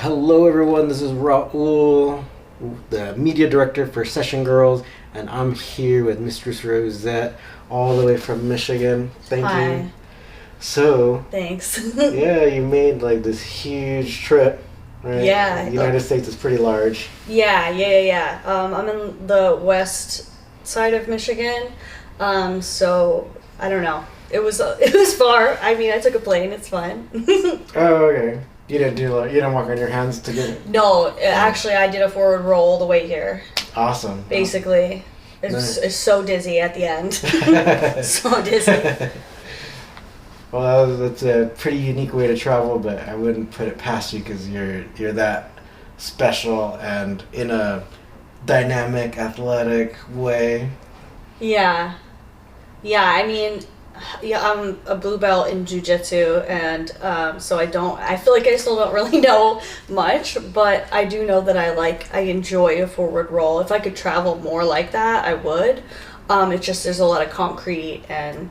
Hello, everyone. This is Raul, the media director for Session Girls, and I'm here with Mistress Rosette, all the way from Michigan. Thank Hi. you. So, Thanks. yeah, you made like this huge trip, right? Yeah. The United States is pretty large. Yeah. I'm in the west side of Michigan, so I don't know. It was far. I mean, I took a plane. It's fine. Oh, okay. You didn't walk on your hands to get it. No, actually, I did a forward roll the way here. Awesome. Basically, Nice. it's so dizzy at the end. So dizzy. Well, that's a pretty unique way to travel, but I wouldn't put it past you because you're that special and in a dynamic, athletic way. Yeah. Yeah, I mean, yeah, I'm a blue belt in jujitsu, and so I feel like I still don't really know much, but I do know that I enjoy a forward roll. If I could travel more like that, I would. It's just there's a lot of concrete and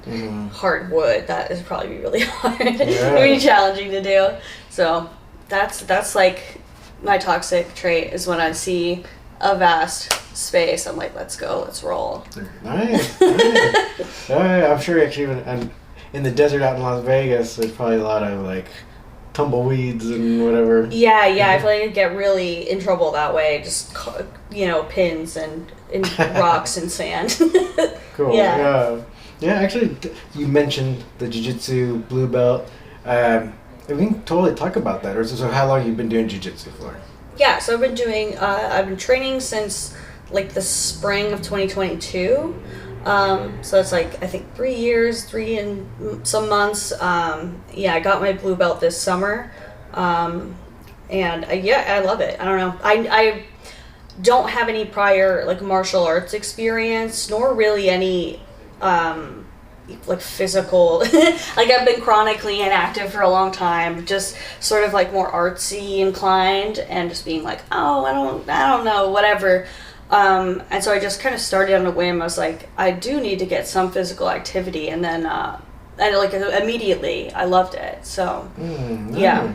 hardwood that is probably really hard, Yeah. really challenging to do. So that's like my toxic trait is when I see a vast space, I'm like, let's go, let's roll. Nice. Nice. I'm sure actually and in the desert out in Las Vegas, there's probably a lot of like tumbleweeds and whatever. Yeah, I feel like I get really in trouble that way. Just pins and rocks and sand. Cool. Yeah. Yeah. Actually, you mentioned the jiu-jitsu blue belt. We can totally talk about that. So how long you've been doing jiu-jitsu for? Yeah, so I've been training since like the spring of 2022. So it's like I think 3 years, 3 and some months. I got my blue belt this summer, and I love it. I don't know. I don't have any prior like martial arts experience, nor really any like physical. Like I've been chronically inactive for a long time, just sort of like more artsy inclined, and just being like, oh, I don't know, whatever. And so I just kind of started on a whim. I was like, I do need to get some physical activity, and then and like immediately I loved it. So yeah.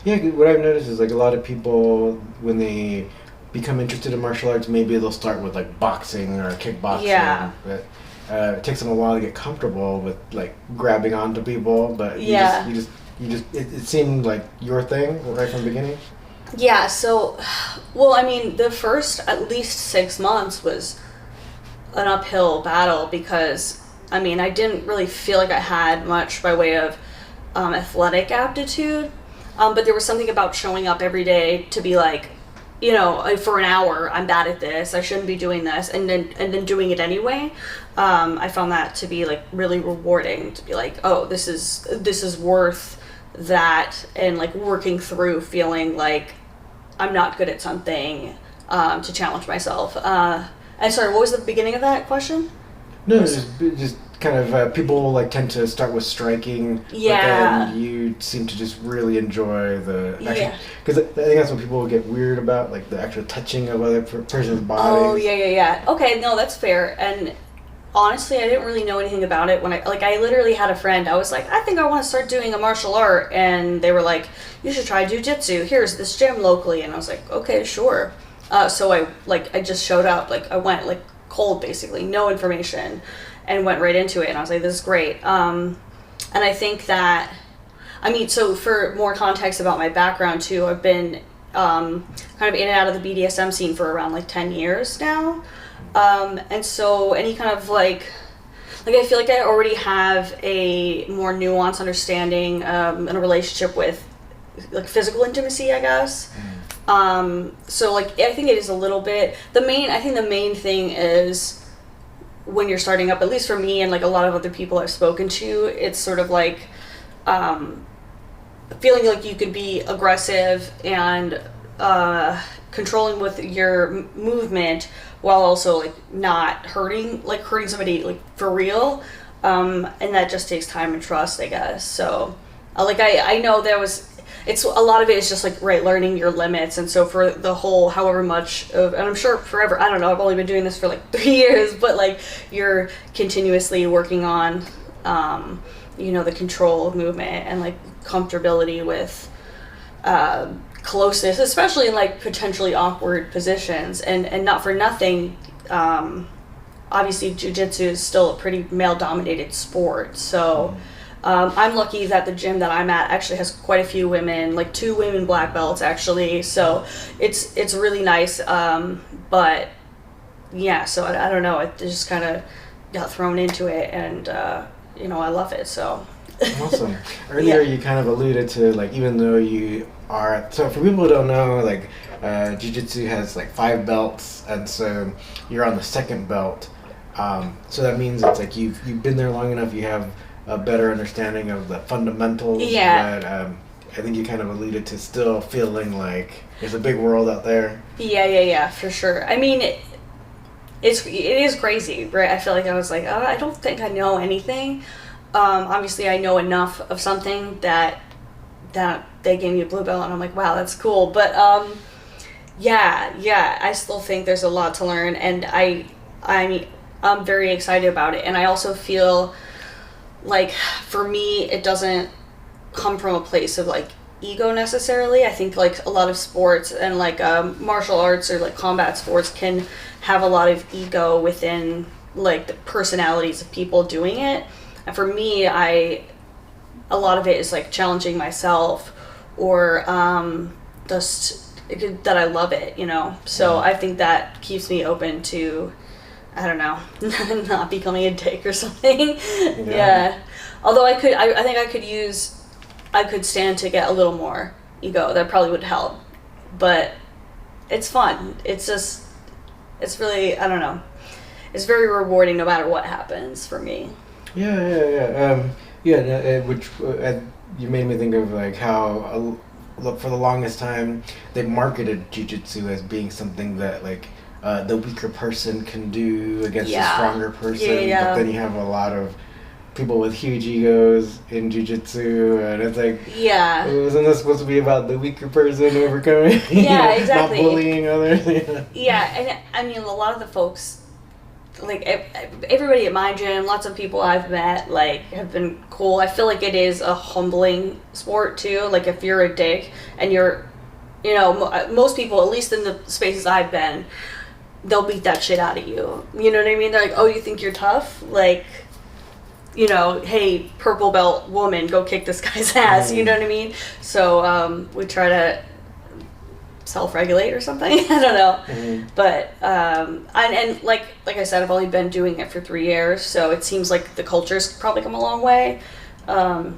Yeah, what I've noticed is like a lot of people when they become interested in martial arts, maybe they'll start with like boxing or kickboxing. Yeah. But it takes them a while to get comfortable with like grabbing onto people. But it seemed like your thing right from the beginning. Yeah, so, well, I mean, the first at least 6 months was an uphill battle because, I mean, I didn't really feel like I had much by way of athletic aptitude, but there was something about showing up every day to be like, for an hour, I'm bad at this, I shouldn't be doing this, and then doing it anyway. I found that to be like really rewarding, to be like, oh, this is worth that, and like working through feeling like I'm not good at something, to challenge myself. And sorry, what was the beginning of that question? No, just kind of people like tend to start with striking. Yeah. But then you seem to just really enjoy the action. Yeah. Because I think that's what people get weird about, like the actual touching of other person's bodies. Oh, yeah. Okay, no, that's fair. And honestly, I didn't really know anything about it when I literally had a friend. I was like, I think I want to start doing a martial art, and they were like, you should try jujitsu. Here's this gym locally, and I was like, okay, sure. So I just showed up, like I went like cold, basically, no information, and went right into it. And I was like, this is great. And I think that, I mean, so for more context about my background too, I've been kind of in and out of the BDSM scene for around like 10 years now. And so any kind of like I feel like I already have a more nuanced understanding in a relationship with like physical intimacy, I guess. So like I think it is a little bit the main thing is when you're starting up, at least for me and like a lot of other people I've spoken to, it's sort of like feeling like you can be aggressive and controlling with your movement while also like not hurting somebody like for real, and that just takes time and trust, I guess. So I know it's a lot of it is just like learning your limits. And so for the whole however much of, and I'm sure forever, I don't know, I've only been doing this for like 3 years, but like you're continuously working on the control of movement and like comfortability with closeness, especially in like potentially awkward positions, and not for nothing. Obviously, jiu-jitsu is still a pretty male-dominated sport, so I'm lucky that the gym that I'm at actually has quite a few women, like 2 women black belts actually. So it's really nice. But yeah, so I don't know. It just kind of got thrown into it, and I love it. So awesome. Earlier, you kind of alluded to like even though you are so for people who don't know like jiu-jitsu has like 5 belts, and so you're on the 2nd belt. So that means it's like you've been there long enough. You have a better understanding of the fundamentals. Yeah. But I think you kind of alluded to still feeling like there's a big world out there. Yeah, for sure. I mean, it is crazy, right? I feel like I was like, I don't think I know anything. Obviously, I know enough of something that they gave me a blue belt, and I'm like, wow, that's cool. But yeah, I still think there's a lot to learn, and I'm very excited about it. And I also feel like for me, it doesn't come from a place of like ego necessarily. I think like a lot of sports and like martial arts or like combat sports can have a lot of ego within like the personalities of people doing it. And for me, a lot of it is like challenging myself or just that I love it, So I think that keeps me open to, I don't know, not becoming a dick or something. Yeah. Although I think I could stand to get a little more ego. That probably would help. But it's fun. It's really, I don't know. It's very rewarding no matter what happens for me. Yeah. Which you made me think of like how for the longest time they marketed jiu-jitsu as being something that like the weaker person can do against the stronger person. But then you have a lot of people with huge egos in jiu-jitsu, and it's like, isn't this supposed to be about the weaker person overcoming? Exactly. Not bullying others. And I mean, a lot of the folks, like everybody at my gym, lots of people I've met, like have been cool. I feel like it is a humbling sport too. Like if you're a dick and you're, most people, at least in the spaces I've been, they'll beat that shit out of you. You know what I mean? They're like, oh, you think you're tough? Like, hey, purple belt woman, go kick this guy's ass. You know what I mean? So we try to self-regulate or something. I don't know. But and like I said, I've only been doing it for 3 years, so it seems like the culture's probably come a long way. Yeah.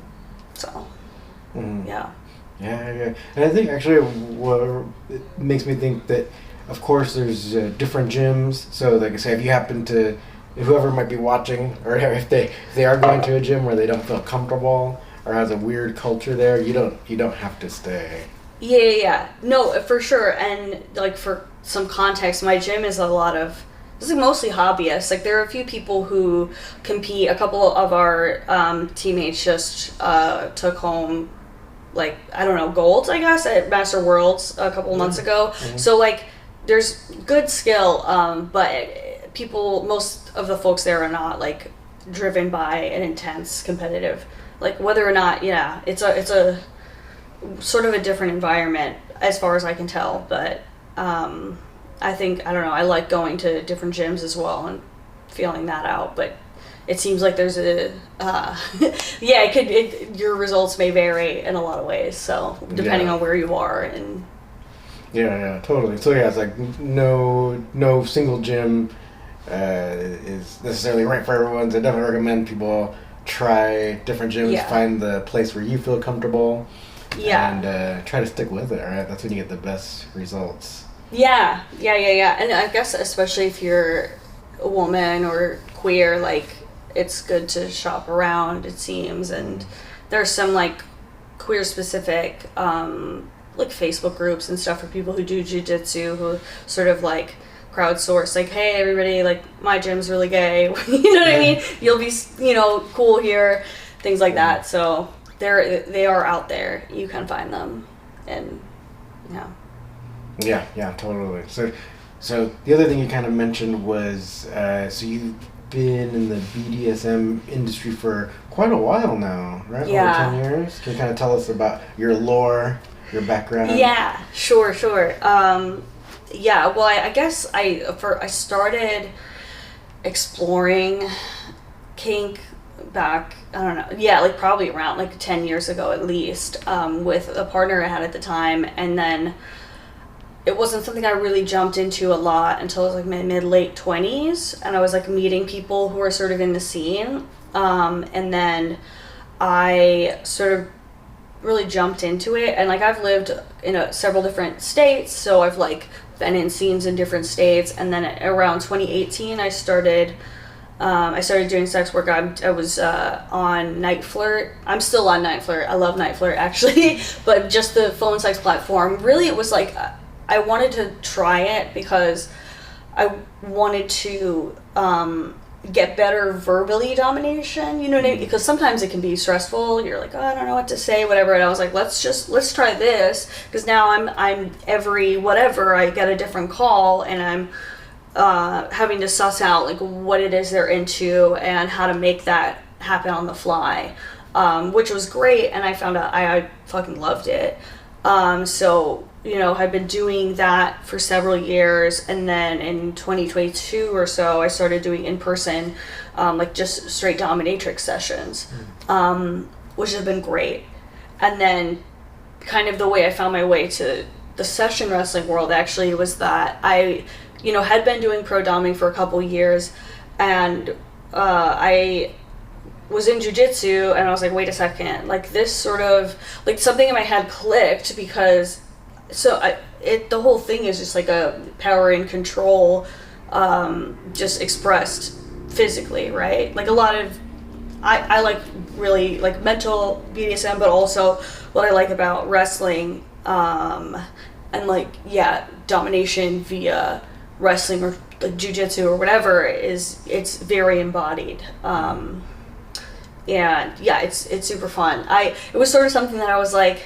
And I think actually what it makes me think that, of course, there's different gyms. So like I say, if you happen to, whoever might be watching, or if they are going to a gym where they don't feel comfortable or has a weird culture there, you don't have to stay. Yeah. No, for sure. And like for some context, my gym is this is mostly hobbyists. Like there are a few people who compete. A couple of our teammates just took home, like, I don't know, golds, I guess, at Master Worlds a couple months ago. So like there's good skill, but most of the folks there are not like driven by an intense competitive, like whether or not, it's a sort of a different environment as far as I can tell. But I think, I don't know, I like going to different gyms as well and feeling that out. But it seems like there's your results may vary in a lot of ways, so depending on where you are. And totally. So it's like no single gym is necessarily right for everyone. So I definitely recommend people try different gyms, find the place where you feel comfortable, and try to stick with it. Right, that's when you get the best results. Yeah. And I guess especially if you're a woman or queer, like it's good to shop around, it seems. And there's some like queer specific like Facebook groups and stuff for people who do jiu-jitsu, who sort of like crowdsource, like, hey everybody, like my gym's really gay. You know what I mean? You'll be cool here, things like that. So they are out there. You can find them, and yeah, totally. So the other thing you kind of mentioned was so you've been in the BDSM industry for quite a while now, right? Yeah. Over 10 years. Can you kind of tell us about your lore your background? Yeah, sure. Yeah, well, I guess I started exploring kink back, I don't know, yeah, like probably around like 10 years ago at least, with a partner I had at the time, and then it wasn't something I really jumped into a lot until I was like mid-late 20s, and I was like meeting people who were sort of in the scene, and then I sort of really jumped into it, and like I've lived in several different states, so I've like been in scenes in different states, and then around 2018 I started doing sex work. I was on Night Flirt. I'm still on Night Flirt. I love Night Flirt actually, but just the phone sex platform. Really, it was like I wanted to try it because I wanted to get better verbally domination, you know what I mean? Because sometimes it can be stressful. You're like, oh, I don't know what to say, whatever. And I was like, let's try this, because now I'm every whatever I get a different call, and I'm having to suss out like what it is they're into and how to make that happen on the fly, which was great, and I found out I fucking loved it. So I've been doing that for several years, and then in 2022 or so, I started doing in-person, like just straight dominatrix sessions, which have been great. And then kind of the way I found my way to the session wrestling world actually was that I, had been doing pro doming for a couple years, and I was in jiu-jitsu, and I was like, wait a second, like this sort of, like something in my head clicked, because the whole thing is just like a power and control, just expressed physically, right? Like a lot of, I like really like mental BDSM, but also what I like about wrestling, and like, yeah, domination via wrestling or like jiu-jitsu or whatever it's very embodied. And yeah, it's super fun. It was sort of something that I was like,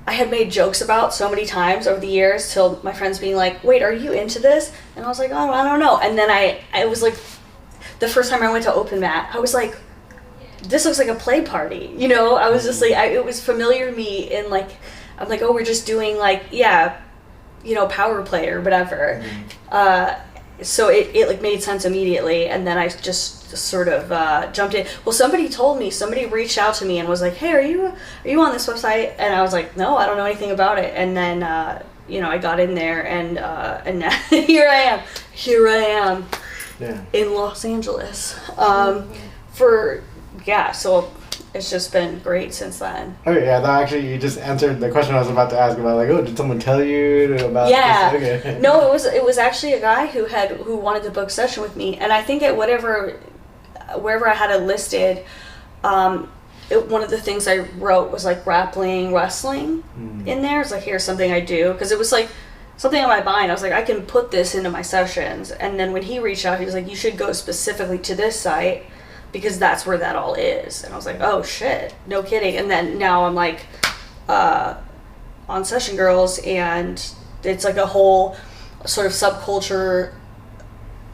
I had made jokes about so many times over the years, till my friends being like, wait, are you into this? And I was like, oh, I don't know. And then I was like, the first time I went to open mat, I was like, this looks like a play party, I was just like, it was familiar to me, in like, I'm like, oh, we're just doing like, yeah, power play or whatever. So it like made sense immediately, and then I just sort of jumped in. Well, somebody reached out to me and was like, hey, are you on this website? And I was like, no, I don't know anything about it. And then I got in there, and now here I am yeah. in Los Angeles, so it's just been great since then. Okay, yeah, that actually, you just answered the question I was about to ask about, like, oh, did someone tell you about this? Okay. No, it was actually a guy who wanted to book a session with me, and I think at wherever I had it listed, one of the things I wrote was like grappling, wrestling in there. It's like, here's something I do, because it was like something on my mind. I was like, I can put this into my sessions. And then when he reached out, he was like, you should go specifically to this site, because that's where that all is. And I was like, oh shit, no kidding. And then now I'm like on Session Girls, and it's like a whole sort of subculture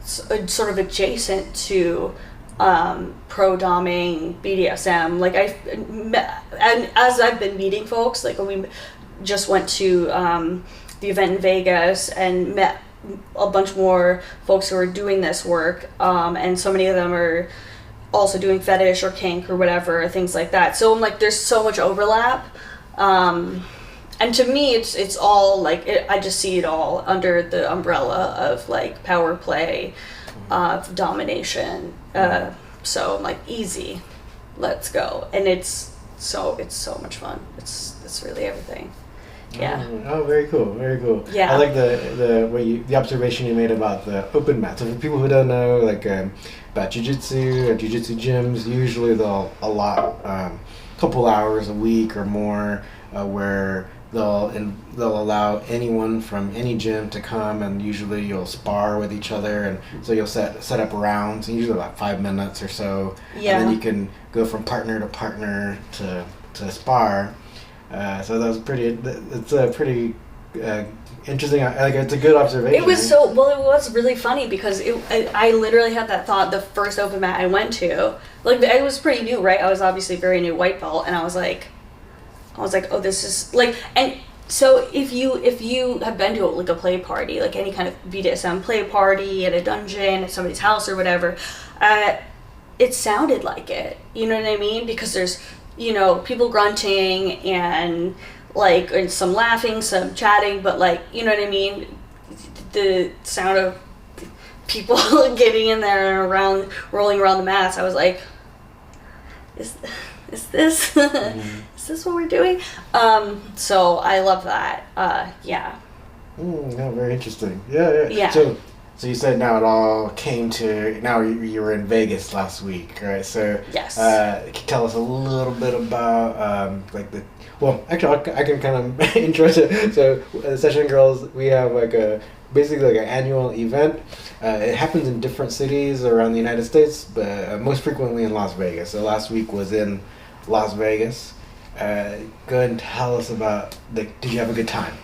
sort of adjacent to pro doming BDSM. Like and as I've been meeting folks, like when we just went to the event in Vegas and met a bunch more folks who are doing this work, and so many of them are also doing fetish or kink or whatever, things like that. So I'm like, there's so much overlap, and to me it's all like I just see it all under the umbrella of like power play, domination. So I'm like, easy, let's go. And it's so much fun. It's really everything. Yeah. Oh, very cool, very cool. Yeah. I like the observation you made about the open mat. So for people who don't know, like about jiu-jitsu or jiu-jitsu gyms, usually they'll allot couple hours a week or more, where they'll allow anyone from any gym to come, and usually you'll spar with each other, and so you'll set up rounds, usually about 5 minutes or so. Yeah. And then you can go from partner to partner to spar. So that was it's a pretty interesting, like, it's a good observation. It was really funny, because I literally had that thought the first open mat I went to. Like, I was pretty new, right? I was obviously very new white belt, and I was like, I was like, oh, this is like, and so if you have been to like a play party, like any kind of BDSM play party at a dungeon at somebody's house or whatever, it sounded like it. You know what I mean? Because there's, you know, people grunting and like and some laughing, some chatting, but like, you know what I mean? The sound of people getting in there and around, rolling around the mats. I was like, is this is this what we're doing? So I love that. Yeah. No, very interesting. Yeah. Yeah. So you said now it all came to, now you were in Vegas last week, right? So Yes. Can you tell us a little bit about like the, well, actually I can kind of intro to, so Session Girls, we have like basically like an annual event. It happens in different cities around the United States, but most frequently in Las Vegas. So last week was in Las Vegas. Go ahead and tell us about, did you have a good time?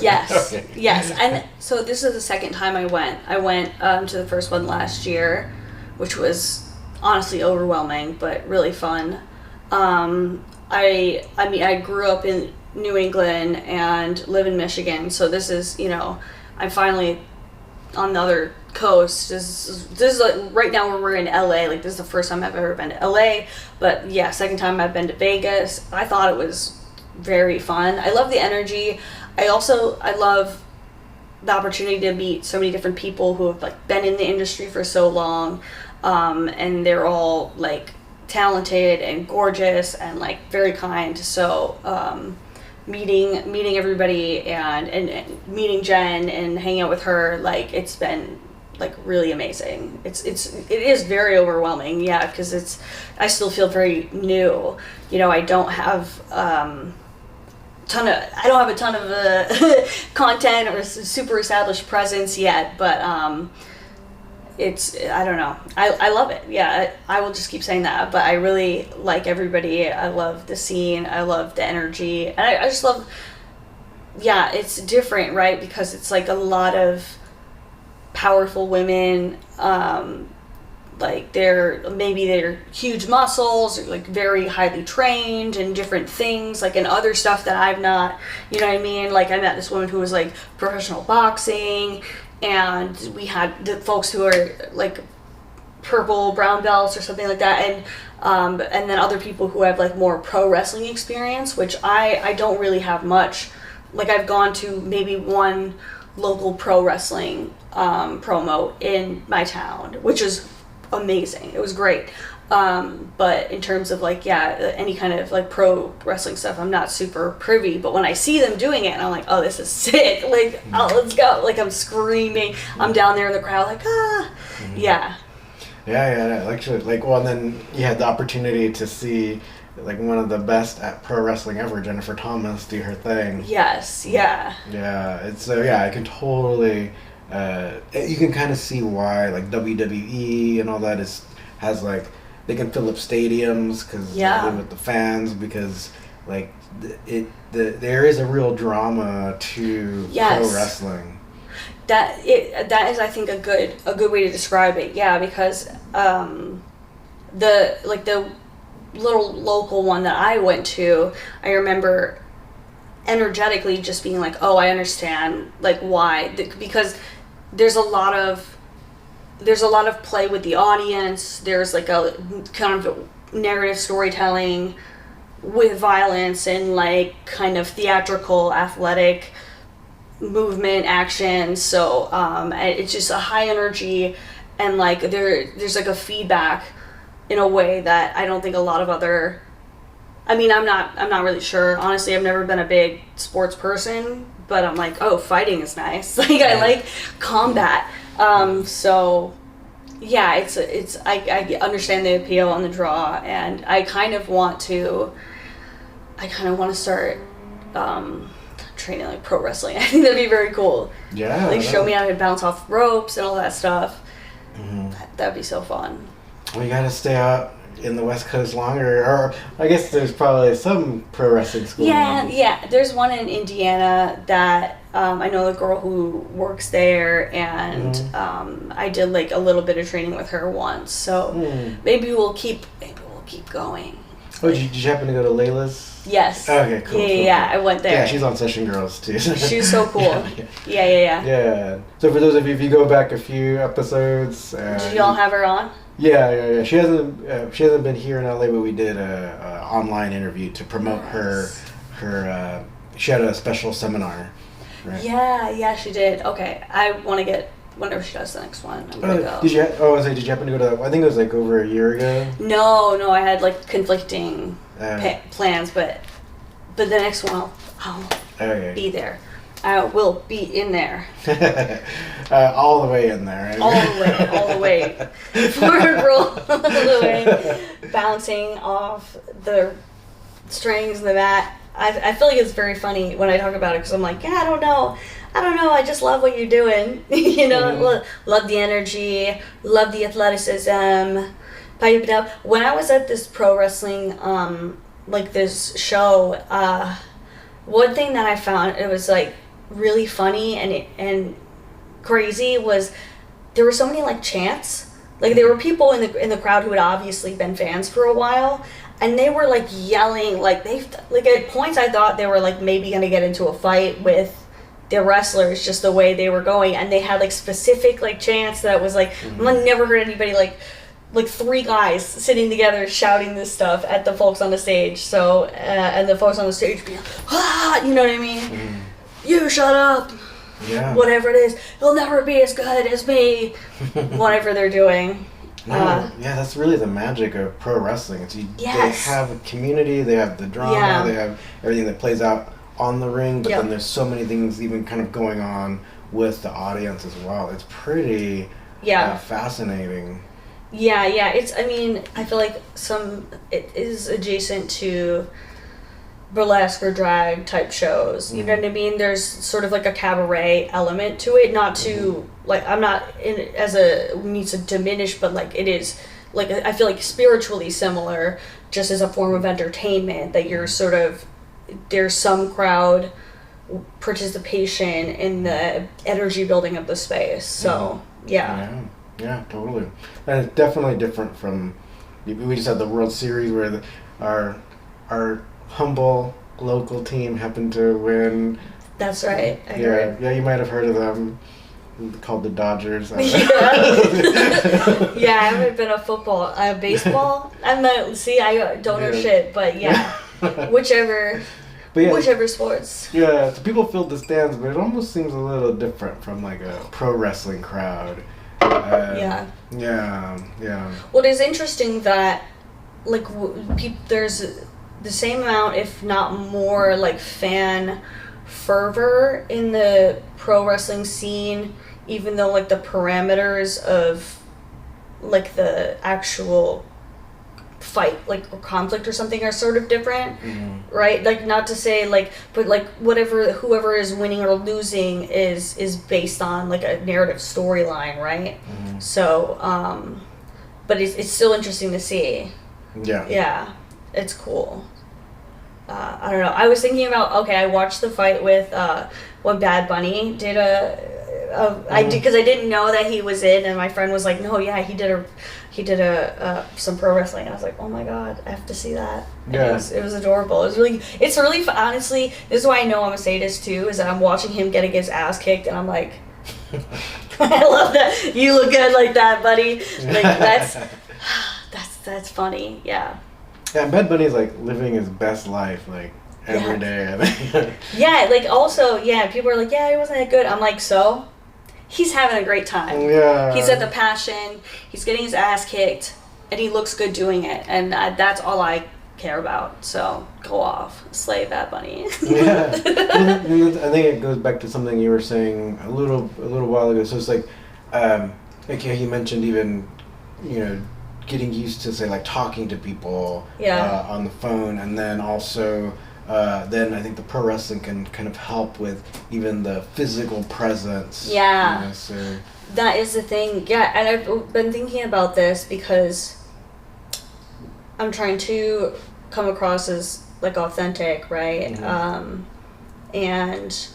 Yes. Okay. Yes. And so this is the second time I went. I went to the first one last year, which was honestly overwhelming, but really fun. I mean, I grew up in New England and live in Michigan, so this is, you know, I'm finally on the other coast. This is like right now where we're in LA. Like this is the first time I've ever been to LA, but yeah, second time I've been to Vegas. I thought it was very fun. I love the energy. I love the opportunity to meet so many different people who have like been in the industry for so long, and they're all like talented and gorgeous and like very kind. So meeting everybody and meeting Jen and hanging out with her, like it's been like really amazing. It is very overwhelming, yeah, because I still feel very new. You know, I don't have a ton of content or super established presence yet, but I don't know. I love it. Yeah, I will just keep saying that. But I really like everybody. I love the scene. I love the energy. And I just love, yeah, it's different, right? Because it's like a lot of powerful women. Like they're huge muscles, or like very highly trained in different things, like in other stuff that I've not, you know what I mean? Like I met this woman who was like professional boxing, and we had the folks who are like purple brown belts or something like that, and then other people who have like more pro wrestling experience, which I don't really have much. Like I've gone to maybe one local pro wrestling promo in my town, which is amazing. It was great. But in terms of like, yeah, any kind of like pro wrestling stuff, I'm not super privy, but when I see them doing it and I'm like, oh, this is sick, like, oh, let's go, like I'm screaming, I'm down there in the crowd like, yeah. Actually, like, well, and then you had the opportunity to see like one of the best at pro wrestling ever, Jennifer Thomas, do her thing. Yes. Yeah. It's I can totally you can kind of see why like WWE and all that has like, they can fill up stadiums because with the fans, because like there is a real drama to pro wrestling. That is, I think, a good way to describe it. Yeah, because the little local one that I went to, I remember energetically just being like, oh, I understand like why, because there's a lot of play with the audience. There's like a kind of narrative storytelling with violence and like kind of theatrical, athletic movement, action. So it's just a high energy, and like there's like a feedback in a way that I don't think a lot of other. I mean, I'm not really sure. Honestly, I've never been a big sports person, but I'm like, oh, fighting is nice. Like I like combat. So yeah, it's I understand the appeal and the draw, and I kind of want to start training like pro wrestling. I think that'd be very cool. Yeah. Like show me how to bounce off ropes and all that stuff. Mm-hmm. That'd be so fun. Well, you gotta stay out in the West Coast longer, or I guess there's probably some pro wrestling schools. Yeah. There's one in Indiana that I know the girl who works there, and I did like a little bit of training with her once. So maybe we'll keep going. Oh, did you happen to go to Layla's Yes. Okay, cool. Yeah, I went there. Yeah, she's on Session Girls too. She's so cool. Yeah. Yeah. So for those of you, if you go back a few episodes, did y'all have her on? Yeah. She hasn't been here in LA, but we did a online interview to promote her. She had a special seminar. Right? Yeah, she did. Okay, I want to get whenever she does the next one. I'm gonna go. Did you happen to go to that? I think it was like over a year ago. No, I had like conflicting plans, but the next one I'll be there. I will be in there. All the way in there. Right? All the way. Forward roll all the way, bouncing off the strings and the mat. I feel like it's very funny when I talk about it because I'm like, yeah, I don't know. I just love what you're doing. Love the energy, love the athleticism. When I was at this pro wrestling, like this show, one thing that I found, it was like really funny and crazy, was there were so many like chants. Like there were people in the crowd who had obviously been fans for a while, and they were like yelling, like at points I thought they were like maybe gonna get into a fight with the wrestlers, just the way they were going, and they had like specific like chants that was like I've never heard anybody like three guys sitting together shouting this stuff at the folks on the stage. So and the folks on the stage being you know what I mean? You shut up. Yeah. Whatever it is, it'll never be as good as me. Whatever they're doing. Yeah, that's really the magic of pro wrestling. They have a community, they have the drama, they have everything that plays out on the ring, but then there's so many things even kind of going on with the audience as well. It's pretty fascinating. Yeah. I feel like it is adjacent to burlesque or drag type shows. You know what I mean? There's sort of like a cabaret element to it, not to like, I'm not in it as a need to diminish, but like it is like, I feel like spiritually similar, just as a form of entertainment, that you're sort of, there's some crowd participation in the energy building of the space. So yeah, totally. And it's definitely different from, we just had the World Series where our humble local team happened to win. That's right. Yeah, you might have heard of them. Called the Dodgers. I haven't been a baseball. I don't know shit, but whichever sports. Yeah, so people filled the stands, but it almost seems a little different from like a pro wrestling crowd. Yeah. Well, it's interesting that like there's the same amount, if not more, like fan fervor in the pro wrestling scene, even though like the parameters of like the actual fight, like or conflict or something, are sort of different, right? Like, not to say like, but like whoever is winning or losing is based on like a narrative storyline, right? So but it's still interesting to see. Yeah, it's cool. I don't know. I was thinking about, I watched the fight with when Bad Bunny did because I didn't know that he was in, and my friend was like, no, yeah, he did some pro wrestling. I was like, oh my god, I have to see that. Yeah. It was adorable. It's really honestly, this is why I know I'm a sadist too, is that I'm watching him getting his ass kicked, and I'm like, I love that. You look good like that, buddy. Like that's funny. Yeah. Yeah, and Bad Bunny's like living his best life, like every day. I think. Yeah, like also, people are like, yeah, he wasn't that good. I'm like, so? He's having a great time. Yeah. He's at the passion. He's getting his ass kicked, and he looks good doing it, and that's all I care about. So go off, slay Bad Bunny. Yeah. I think it goes back to something you were saying a little while ago. So it's like you mentioned even, getting used to, say, like talking to people on the phone, and then also then I think the pro wrestling can kind of help with even the physical presence. Yeah. So that is the thing. Yeah, and I've been thinking about this because I'm trying to come across as like authentic, right? And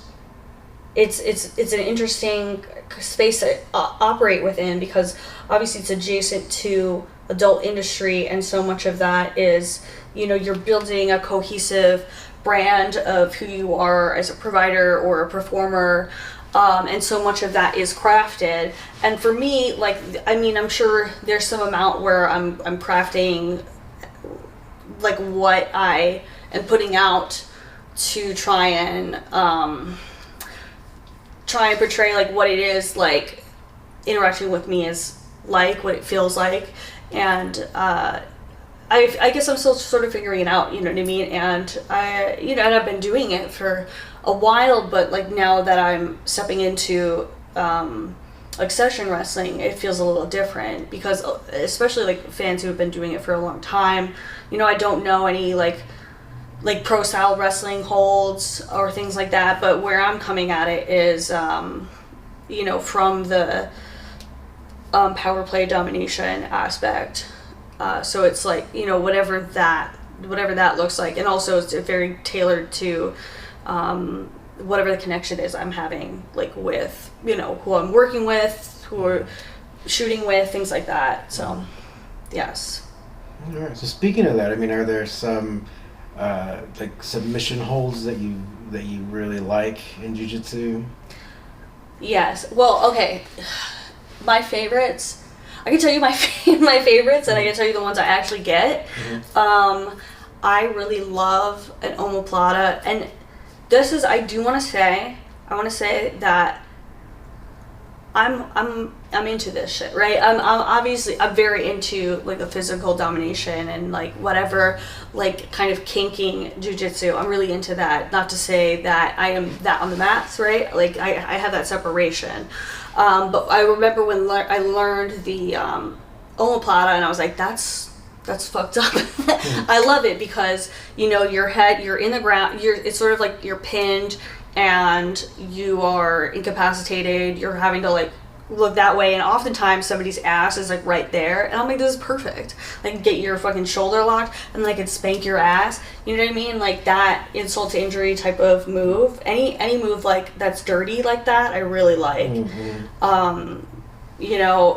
it's an interesting space to operate within, because obviously it's adjacent to adult industry, and so much of that is, you're building a cohesive brand of who you are as a provider or a performer, and so much of that is crafted. And for me, like, I'm sure there's some amount where I'm crafting like what I am putting out to try and portray like what it is like interacting with me is like, what it feels like. And I guess I'm still sort of figuring it out, you know what I mean? And and I've been doing it for a while, but like now that I'm stepping into like session wrestling, it feels a little different, because especially like fans who have been doing it for a long time, I don't know any like pro style wrestling holds or things like that, but where I'm coming at it is from the power play domination aspect. So it's like, whatever that looks like, and also it's very tailored to whatever the connection is I'm having, like with who I'm working with, who are shooting with, things like that. So yes. All right. So speaking of that, are there some like submission holds that you really like in jiu-jitsu? Yes. Well, okay. My favorites. I can tell you my favorites, and I can tell you the ones I actually get. Mm-hmm. I really love an omoplata, and this is, I want to say that I'm into this shit, right? I'm very into like the physical domination and like whatever, like kind of kinking jiu-jitsu. I'm really into that. Not to say that I am that on the mats, right? Like I have that separation. But I remember when I learned the omoplata, and I was like, that's fucked up. I love it because your head, you're in the ground, it's sort of like you're pinned and you are incapacitated. You're having to like look that way, and oftentimes somebody's ass is like right there, and I'm like, this is perfect. Like, get your fucking shoulder locked and like, I can spank your ass, you know what I mean? Like that insult to injury type of move, any move like that's dirty like that, I really like. Mm-hmm.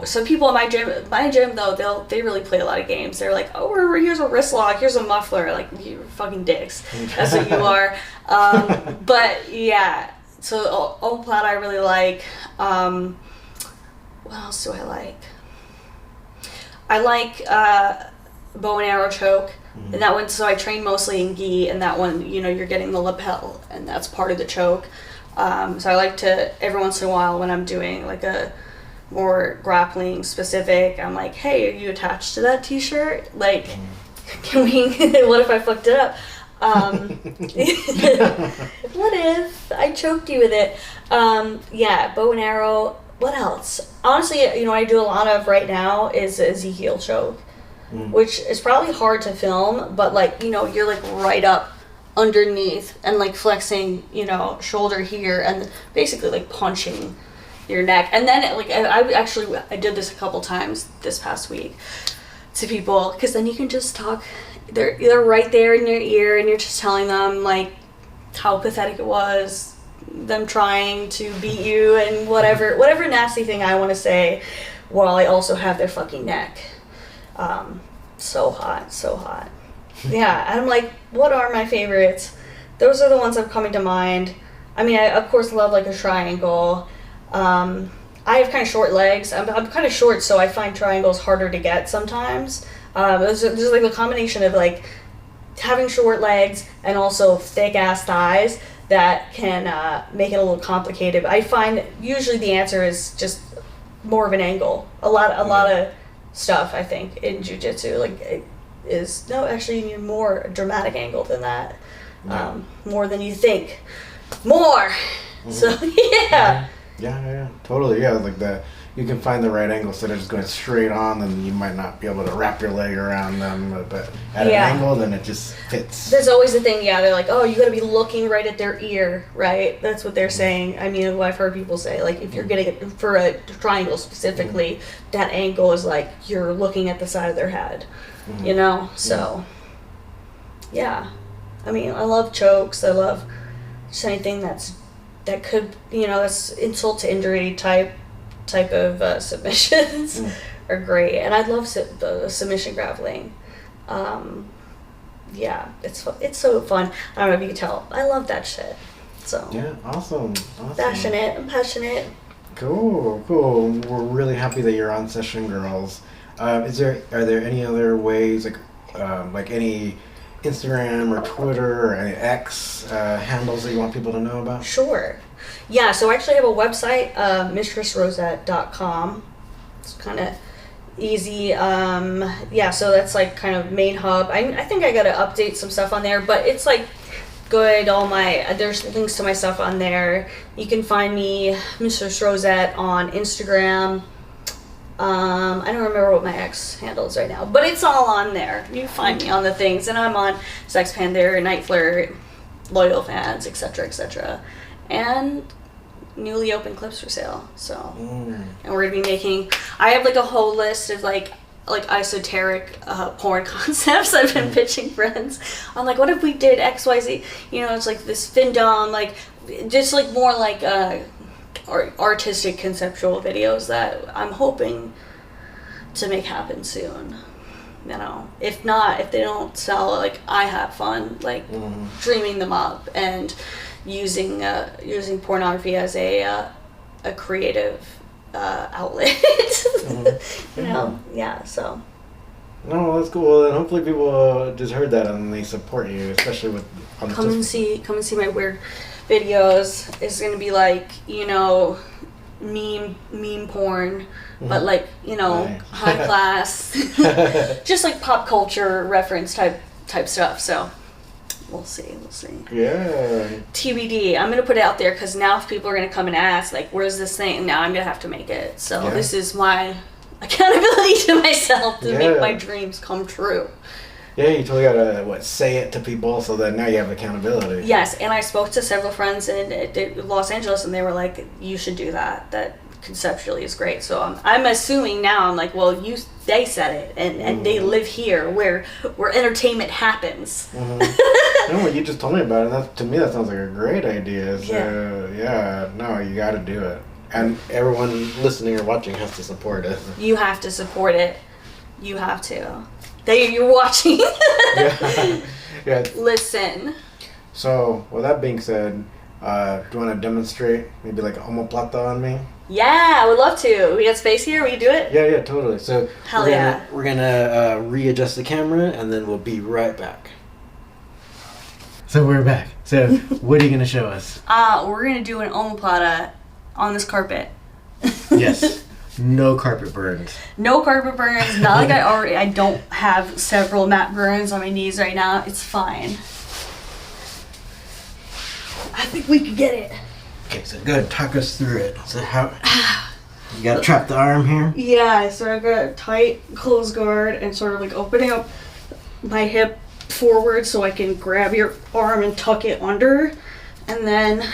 Some people in my gym though, they really play a lot of games. They're like, oh, here's a wrist lock, here's a muffler, like, you fucking dicks. That's what you are. But yeah, so omoplata I really like. What else do I like? I like bow and arrow choke. Mm-hmm. And that one, so I train mostly in gi, and that one, you're getting the lapel, and that's part of the choke. So I like to, every once in a while when I'm doing like a more grappling specific, I'm like, hey, are you attached to that t-shirt? Like, can we, what if I fucked it up? What if I choked you with it? Yeah, bow and arrow. What else? Honestly, I do a lot of right now is a Z-heel choke, which is probably hard to film, but like, you're like right up underneath and like flexing, shoulder here and basically like punching your neck. And then like, I did this a couple times this past week to people, because then you can just talk, they're right there in your ear, and you're just telling them like how pathetic it was, them trying to beat you, and whatever nasty thing I want to say, while I also have their fucking neck. So hot. Yeah, and I'm like, what are my favorites? Those are the ones that are coming to mind. I of course love like a triangle. I have kind of short legs. I'm kind of short, so I find triangles harder to get sometimes. There's like a combination of like having short legs and also thick ass thighs that can make it a little complicated. I find usually the answer is just more of an angle. A lot of stuff, I think, in jiu-jitsu like it is, no, actually you need more dramatic angle than that. More than you think. More. Mm-hmm. So yeah. Yeah, totally. Yeah, like you can find the right angle instead of just going straight on, and you might not be able to wrap your leg around them, but at an angle, then it just fits. There's always a thing, they're like, oh, you gotta be looking right at their ear, right? That's what they're saying. What I've heard people say, like, if you're getting it for a triangle specifically, that angle is like, you're looking at the side of their head, So, yeah. I love chokes, I love just anything that could, that's insult to injury type of submissions, are great, and I love the submission grappling. Yeah, it's so fun. I don't know if you can tell. I love that shit. So yeah, awesome. I'm passionate. Cool. We're really happy that you're on Session Girls. Are there any other ways, like any Instagram or Twitter or any X handles that you want people to know about? Sure. Yeah, so I actually have a website, mistressrosette.com. It's kind of easy. Yeah, so that's like kind of main hub. I think I gotta update some stuff on there, but it's like good. There's links to my stuff on there. You can find me, Mistress Rosette, on Instagram. I don't remember what my X handle is right now, but it's all on there. You find me on the things, and I'm on Sex Panther, Night Flirt, Loyal Fans, etc., and newly open clips for sale. So, and we're gonna be making. I have like a whole list of like esoteric porn concepts I've been pitching friends. I'm like, what if we did XYZ? It's like this findom, like just like more like artistic conceptual videos that I'm hoping to make happen soon. If not, if they don't sell, like I have fun, like dreaming them up and using pornography as a creative outlet. Yeah. So. No, that's cool. And hopefully people just heard that and they support you, especially with. Come and see my weird videos. It's gonna be like meme porn, but like nice. High class, just like pop culture reference type stuff. So. We'll see. Yeah. TBD. I'm going to put it out there because now if people are going to come and ask, like, where's this thing? Now I'm going to have to make it. So This is my accountability to myself to make my dreams come true. Yeah, you totally got to, say it to people so that now you have accountability. Yes, and I spoke to several friends in Los Angeles and they were like, you should do that. That conceptually is great. So I'm assuming now, I'm like, well, they said it and they live here where entertainment happens. What you just told me about it, to me that sounds like a great idea. So you got to do it, and everyone listening or watching has to support it. You have to support it. You have to. You're watching. Yeah. Listen. So with that being said, do you want to demonstrate maybe like omoplata on me? Yeah, I would love to. We got space here? We can do it? Yeah, totally. So Hell we're gonna readjust the camera and then we'll be right back. So we're back. So what are you gonna show us? We're gonna do an omoplata on this carpet. Yes. No carpet burns. No carpet burns. Not like I don't have several mat burns on my knees right now. It's fine. I think we could get it. Okay, so go ahead, talk us through it. So how you gotta trap the arm here? Yeah, so I've got a tight close guard and sort of like opening up my hip forward so I can grab your arm and tuck it under, and then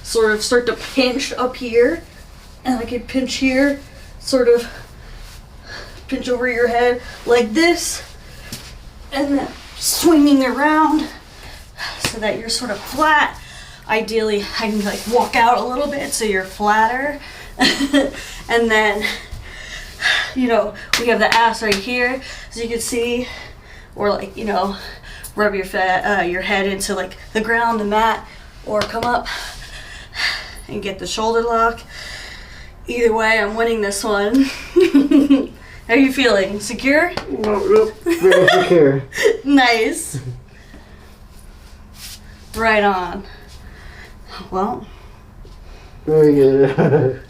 sort of start to pinch up here, and I can pinch here, sort of pinch over your head like this, and then swinging around so that you're sort of flat. Ideally, I can like walk out a little bit so you're flatter. And then, we have the ass right here, as you can see, or like, rub your head into like the ground, the mat, or come up and get the shoulder lock. Either way, I'm winning this one. How are you feeling? Secure? Very secure. Nice. Right on. Well. Very good.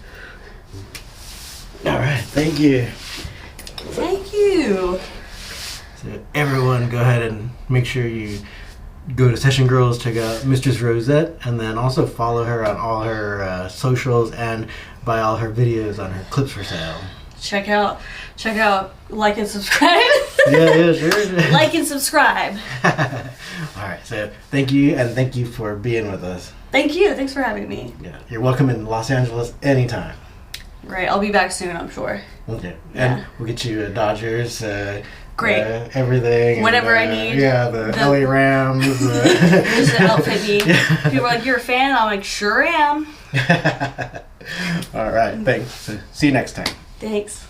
All right, thank you. Thank you. So everyone go ahead and make sure you go to Session Girls, check out Mistress Rosette, and then also follow her on all her socials and buy all her videos on her clips for sale. Check out, like and subscribe. Yeah, sure. Like and subscribe. All right, so thank you, and thank you for being with us. Thank you. Thanks for having me. Yeah, you're welcome in Los Angeles anytime. Great. I'll be back soon, I'm sure. Okay. And we'll get you Dodgers. Great. Everything. Whatever and, I need. Yeah, the LA Rams. Just to outfit me. Yeah. People are like, you're a fan? I'm like, sure am. All right. Thanks. See you next time. Thanks.